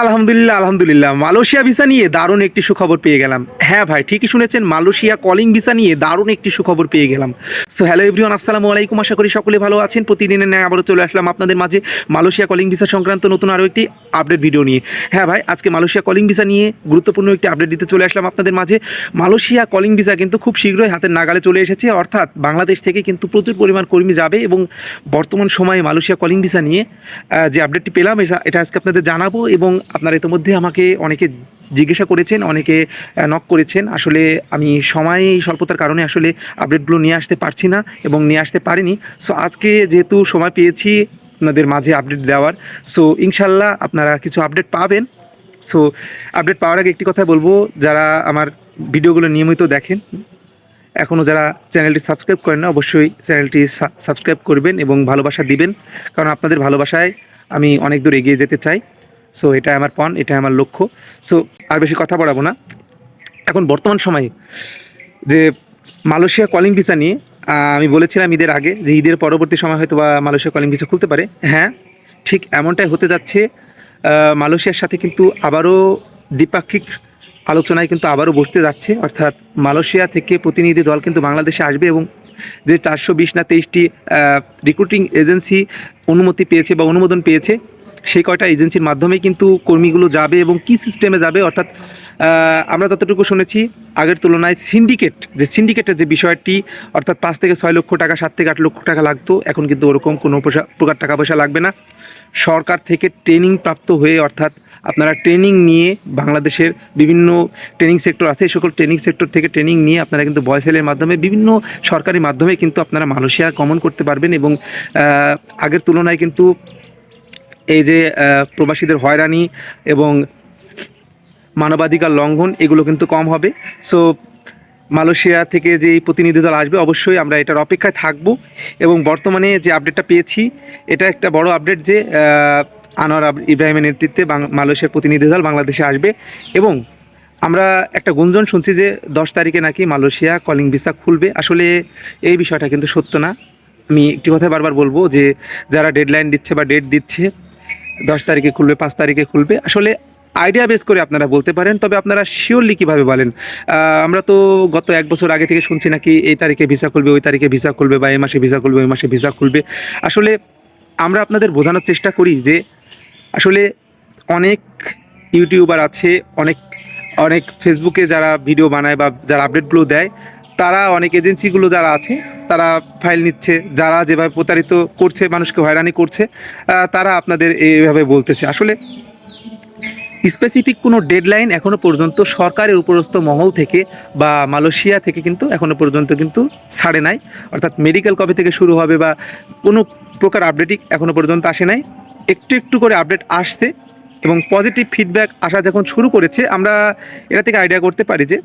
আলহামদুলিল্লাহ আলহামদুলিল্লাহ, Malaysia visa নিয়ে দারুণ একটি সুখবর পেয়ে গেলাম। হ্যাঁ ভাই, ঠিকই শুনেছেন, মালয়েশিয়া কলিং ভিসা নিয়ে দারুণ একটি সুখবর পেয়ে গেলাম। সো হ্যালো এভরিওয়ান, আসসালামু আলাইকুম। আশা করি সকলে ভালো আছেন। প্রতিদিনের ন্যায় আবারও চলে আসলাম আপনাদের মাঝে মালয়েশিয়া কলিং ভিসা সংক্রান্ত নতুন আরও একটি আপডেট ভিডিও নিয়ে। হ্যাঁ ভাই, আজকে মালয়েশিয়া কলিং ভিসা নিয়ে গুরুত্বপূর্ণ একটি আপডেট দিতে চলে আসলাম আপনাদের মাঝে। মালয়েশিয়া কলিং ভিসা কিন্তু খুব শীঘ্রই হাতের নাগালে চলে এসেছে, অর্থাৎ বাংলাদেশ থেকে কিন্তু প্রচুর পরিমাণ কর্মী যাবে। এবং বর্তমান সময়ে মালয়েশিয়া কলিং ভিসা নিয়ে যে আপডেটটি পেলাম এটা আজকে আপনাদের জানাবো। এবং আপনারা ইতিমধ্যে আমাকে অনেকে জিজ্ঞাসা করেছেন, অনেকে নক করেছেন। আসলে আমি সময় স্বল্পতার কারণে আসলে আপডেটগুলো নিয়ে আসতে পারছি না এবং নিয়ে আসতে পারিনি। সো আজকে যেহেতু সময় পেয়েছি আপনাদের মাঝে আপডেট দেওয়ার, সো ইনশাল্লাহ আপনারা কিছু আপডেট পাবেন। সো আপডেট পাওয়ার আগে একটি কথা বলবো, যারা আমার ভিডিওগুলো নিয়মিত দেখেন, এখনও যারা চ্যানেলটি সাবস্ক্রাইব করেন না, অবশ্যই চ্যানেলটি সাবস্ক্রাইব করবেন এবং ভালোবাসা দিবেন, কারণ আপনাদের ভালোবাসায় আমি অনেক দূর এগিয়ে যেতে চাই। সো এটা আমার পণ, এটা আমার লক্ষ্য। সো আর বেশি কথা বাড়াবো না। এখন বর্তমান সময়ে যে মালয়েশিয়া কলিং ভিসা নিয়ে আমি বলেছিলাম ঈদের আগে যে ঈদের পরবর্তী সময় হয়তো বা মালয়েশিয়া কলিং ভিসা খুলতে পারে। হ্যাঁ, ঠিক এমনটাই হতে যাচ্ছে। মালয়েশিয়ার সাথে কিন্তু আবারও দ্বিপাক্ষিক আলোচনায় কিন্তু আবারও বসতে যাচ্ছে, অর্থাৎ মালয়েশিয়া থেকে প্রতিনিধি দল কিন্তু বাংলাদেশে আসবে। এবং যে 420 না 23টি রিক্রুটিং এজেন্সি অনুমতি পেয়েছে বা অনুমোদন পেয়েছে, সেই কয়টা এজেন্সির মাধ্যমে কিন্তু কর্মীগুলো যাবে। এবং কি সিস্টেমে যাবে, অর্থাৎ আমরা যতটুকু শুনেছি আগের তুলনায় সিন্ডিকেটের যে বিষয়টি, অর্থাৎ 5 থেকে 6 লক্ষ টাকা, 7 থেকে 8 লক্ষ টাকা লাগতো, এখন কিন্তু ওরকম কোনো প্রকার টাকা পয়সা লাগবে না। সরকার থেকে ট্রেনিং প্রাপ্ত হয়ে, অর্থাৎ আপনারা ট্রেনিং নিয়ে বাংলাদেশের বিভিন্ন ট্রেনিং সেক্টর আছে, এই সকল ট্রেনিং সেক্টর থেকে ট্রেনিং নিয়ে আপনারা কিন্তু ভয়েসেলের মাধ্যমে বিভিন্ন সরকারি মাধ্যমে কিন্তু আপনারা মালয়েশিয়া গমন করতে পারবেন। এবং আগের তুলনায় কিন্তু এই যে প্রবাসীদের হয়রানি এবং মানবাধিকার লঙ্ঘন, এগুলো কিন্তু কম হবে। সো মালয়েশিয়া থেকে যে প্রতিনিধি দল আসবে, অবশ্যই আমরা এটার অপেক্ষায় থাকব। এবং বর্তমানে যে আপডেটটা পেয়েছি, এটা একটা বড় আপডেট যে আনোয়ার ইব্রাহিমের নেতৃত্বে মালয়েশিয়ার প্রতিনিধি দল বাংলাদেশে আসবে। এবং আমরা একটা গুঞ্জন শুনছি যে 10 তারিখে নাকি মালয়েশিয়া কলিং ভিসা খুলবে। আসলে এই বিষয়টা কিন্তু সত্য না। আমি একটি কথা বারবার বলবো যে যারা ডেডলাইন দিচ্ছে বা ডেট দিচ্ছে 10 তারিখে খুলবে, 5 তারিখে খুলবে, আসলে আইডিয়া বেস করে আপনারা বলতে পারেন, তবে আপনারা শিওরলি কীভাবে বলেন? আমরা তো গত 1 বছর আগে থেকে শুনছি নাকি এই তারিখে ভিসা খুলবে, ওই তারিখে ভিসা খুলবে, বা এই মাসে ভিসা খুলবে, ওই মাসে ভিসা খুলবে। আসলে আমরা আপনাদের বোঝানোর চেষ্টা করি যে আসলে অনেক ইউটিউবার আছে, অনেক অনেক ফেসবুকে যারা ভিডিও বানায় বা যারা আপডেটগুলো দেয়, তারা অনেক এজেন্সিগুলো যারা আছে তারা ফাইল নিচ্ছে, যারা যেভাবে প্রতারিত করছে, মানুষকে হয়রানি করছে, তারা আপনাদের এইভাবে বলতেছে। আসলে স্পেসিফিক কোনো ডেডলাইন এখনও পর্যন্ত সরকারের উপরস্থ মহল থেকে বা মালয়েশিয়া থেকে কিন্তু এখনও পর্যন্ত কিন্তু ছাড়ে নাই। অর্থাৎ মেডিকেল কবে থেকে শুরু হবে বা কোনো প্রকার আপডেটই এখনও পর্যন্ত আসে নাই। একটু একটু করে আপডেট আসছে এবং পজিটিভ ফিডব্যাক আসা যখন শুরু করেছে, আমরা এটা থেকে আইডিয়া করতে পারি যে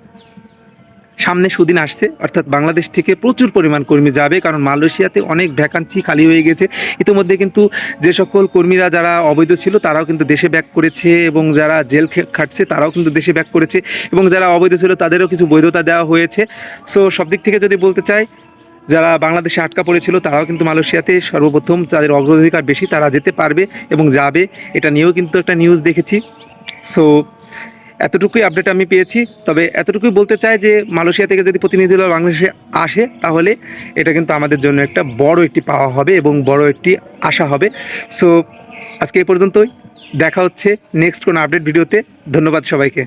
সামনে সুদিন আসছে, অর্থাৎ বাংলাদেশ থেকে প্রচুর পরিমাণ কর্মী যাবে। কারণ মালয়েশিয়াতে অনেক ভ্যাকান্সি খালি হয়ে গেছে। ইতিমধ্যে কিন্তু যে সকল কর্মীরা যারা অবৈধ ছিল তারাও কিন্তু দেশে ব্যাক করেছে, এবং যারা জেল খাটছে তারাও কিন্তু দেশে ব্যাক করেছে, এবং যারা অবৈধ ছিল তাদেরও কিছু বৈধতা দেওয়া হয়েছে। সো সব দিক থেকে যদি বলতে চাই, যারা বাংলাদেশে আটকা পড়েছিল তারাও কিন্তু মালয়েশিয়াতে সর্বপ্রথম, যাদের অগ্রাধিকার বেশি তারা যেতে পারবে এবং যাবে। এটা নিয়েও কিন্তু একটা নিউজ দেখেছি। সো এতটুকুই আপডেট আমি পেয়েছি। তবে এতটুকুই বলতে চাই যে মালয়েশিয়া থেকে যদি প্রতিনিধি দল বাংলাদেশে আসে, তাহলে এটা কিন্তু আমাদের জন্য একটা বড় একটি পাওয়া হবে এবং বড় একটি আশা হবে। সো আজকে এই পর্যন্তই, দেখা হচ্ছে নেক্সট কোনো আপডেট ভিডিওতে। ধন্যবাদ সবাইকে।